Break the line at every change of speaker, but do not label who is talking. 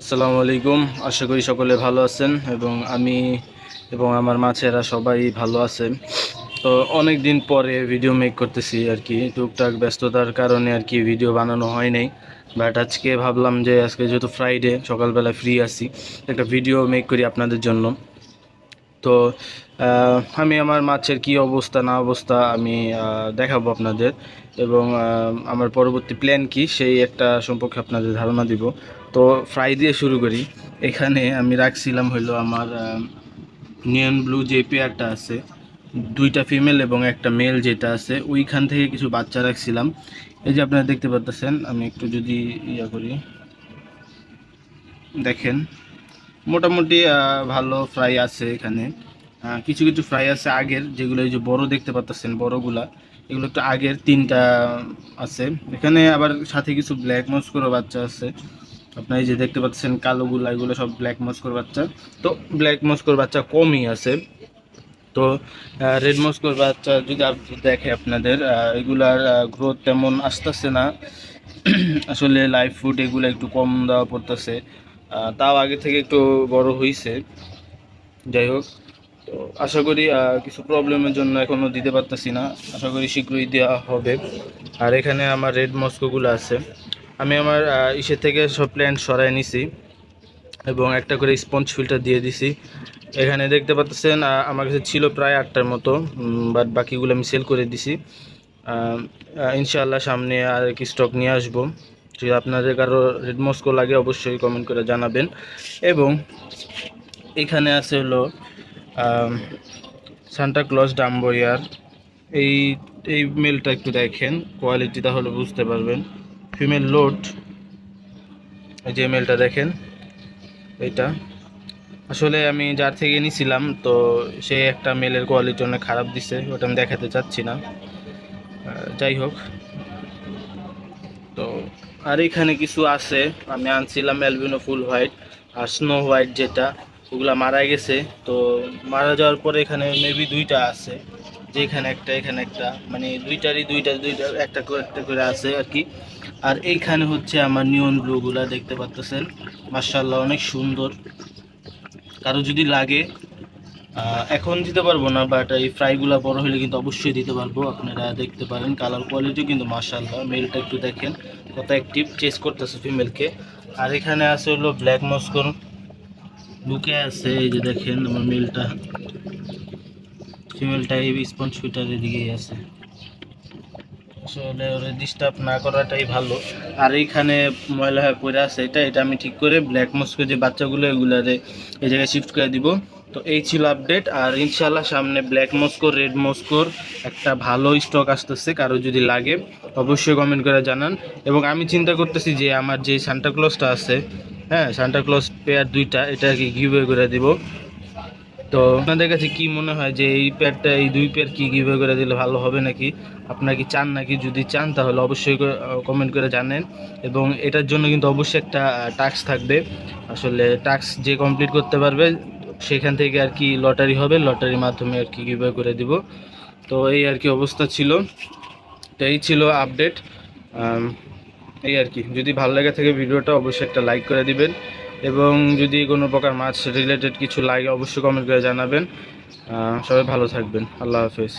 আসসালামু আলাইকুম। আশা করি সকলে ভালো আছেন এবং আমি এবং আমার মাছেরা সবাই ভালো আছে। তো অনেক দিন পরে ভিডিও মেক করতেছি আর কি, টুকটাক ব্যস্ততার কারণে আর কি ভিডিও বানানো হয় নাই। বাট আজকে ভাবলাম যে আজকে যেহেতু ফ্রাইডে, সকালবেলা ফ্রি আছি, একটা ভিডিও মেক করি আপনাদের জন্য। তো আমি আমার মাছের কি অবস্থা না অবস্থা আমি দেখাবো আপনাদের, এবং আমার পরবর্তী প্ল্যান কি সেই একটা সম্পর্কে আপনাদের ধারণা দিব। তো ফ্রাই দিয়ে শুরু করি। এখানে আমি রাখছিলাম হইলো আমার নিয়ন ব্লু যে পেয়ারটা আছে, দুইটা ফিমেল এবং একটা মেল যেটা আছে, ওইখান থেকে কিছু বাচ্চা রাখছিলাম। এই যে আপনারা দেখতে পাচ্ছেন, আমি একটু যদি ইয়া করি দেখেন, মোটামুটি ভালো ফ্রাই আছে এখানে। কিছু কিছু ফ্রাই আছে আগের, যেগুলো এই যে বড় দেখতে পাচ্ছেন, বড়গুলা এগুলো একটু আগের তিনটা আছে এখানে। আবার সাথে কিছু ব্ল্যাক মস্কোর বাচ্চা আছে। আপনার এই যে দেখতে পাচ্ছেন কালোগুলা, এগুলো সব ব্ল্যাক মস্কোর বাচ্চা। তো ব্ল্যাক মস্কোর বাচ্চা কমই আছে। তো রেড মস্কোর বাচ্চা যদি দেখে আপনাদের, এগুলার গ্রোথ তেমন আসতেছে না। আসলে লাইভ ফুড এগুলো একটু কম দেওয়া পড়তেছে। তাও আগে থেকে একটু বড় হয়েছে। যাই হোক, তো আশা করি কিছু প্রবলেমের জন্য এখনও দিতে পারতেছি না, আশা করি শীঘ্রই দেওয়া হবে। আর এখানে আমার রেড মস্কোগুলো আছে, আমি আমার ইসের থেকে সব প্ল্যান্ট সরাই নিছি এবং একটা করে স্পঞ্জ ফিল্টার দিয়ে দিছি। এখানে দেখতে পাচ্ছেন আমার কাছে ছিল প্রায় 8টার মতো, বাট বাকিগুলো আমি সেল করে দিছি। ইনশাআল্লাহ সামনে আর কি স্টক নিয়ে আসবো। যদি আপনাদের কারো রেড মস্কো লাগে অবশ্যই কমেন্ট করে জানাবেন। এবং এখানে আছে হলো সান্টা ক্লজ ডাম্বয়ার। এই এই মেলটা একটু দেখেন, কোয়ালিটি তাহলে বুঝতে পারবেন। ফিমেল লোড, এই যে মেলটা দেখেন, এটা আসলে আমি যার থেকে নিছিলাম, তো সে একটা মেলের কোয়ালিটি অনেক খারাপ দিছে, ওটা আমি দেখাতে চাচ্ছি না। যাই হোক, তো আর এখানে কিছু আছে, আমি আনছিলাম অ্যালবিনো ফুল হোয়াইট আর স্নো হোয়াইট, যেটা ওগুলা মারা গেছে। তো মারা যাওয়ার পরে এখানে মেবি দুইটা আছে, যে এখানে একটা এখানে একটা, মানে দুইটারই দুইটা দুইটা একটা করে একটা করে আছে আর কি। আর এইখানে হচ্ছে আমার নিয়ন ব্লুগুলা দেখতে পাচ্ছেন, মাশাআল্লাহ অনেক সুন্দর। কারো যদি লাগে এখন দিতে পারবো না, বাট এই ফ্রাইগুলো বড় হলে কিন্তু অবশ্যই দিতে পারবো। আপনারা দেখতে পারেন কালার কোয়ালিটিও কিন্তু মাশাআল্লাহ। মেলটা একটু দেখেন কত অ্যাক্টিভ, চেস করতেছে ফিমেলকে। আর এখানে আছে হলো ব্ল্যাক মস্কোর, বুকে আছে, এই যে দেখেন আমার মেলটা, ফিমেলটা এই স্পঞ্জ ফিটারের দিকেই আছে। আসলে ওরা ডিস্টার্ব না করাটাই ভালো। আর এইখানে ময়লা হয়ে পড়ে আছে, এটা এটা আমি ঠিক করে ব্ল্যাক মস্কো যে বাচ্চাগুলো, এগুলারে এই জায়গায় শিফট করে দিব। তো এই ছিল আপডেট। আর ইনশাল্লাহ সামনে ব্ল্যাক মস্কো রেড মস্কোর একটা ভালো স্টক আসতেছে, কারো যদি লাগে অবশ্যই কমেন্ট করে জানান। এবং আমি চিন্তা করতেছি যে আমার যে সান্টা ক্লজটা আছে, হ্যাঁ সান্টা ক্লজ পেয়ার দুইটা, এটা কি গিভওয়ে করে দিব। তো আপনাদের কাছে কি মনে হয় যে এই পেয়ারটা, এই দুই পেয়ার কি গিভওয়ে করে দিলে ভালো হবে নাকি? আপনারা কি চান নাকি? যদি চান তাহলে অবশ্যই কমেন্ট করে জানেন। এবং এটার জন্য কিন্তু অবশ্যই একটা টাস্ক থাকবে। আসলে টাস্ক যে কমপ্লিট করতে পারবে সেখান থেকে আর কি লটারি হবে, লটারির মাধ্যমে আর কি গিভওয়ে করে দিব। তো এই আর কি অবস্থা ছিল। তো এই ছিল আপডেট। এই আর কি, যদি ভালো লেগে থাকে ভিডিওটা অবশ্যই একটা লাইক করে দিবেন। এবং যদি কোনো প্রকার মাছ রিলেটেড কিছু লাগে অবশ্যই কমেন্ট করে জানাবেন। সবাই ভালো থাকবেন। আল্লাহ হাফেজ।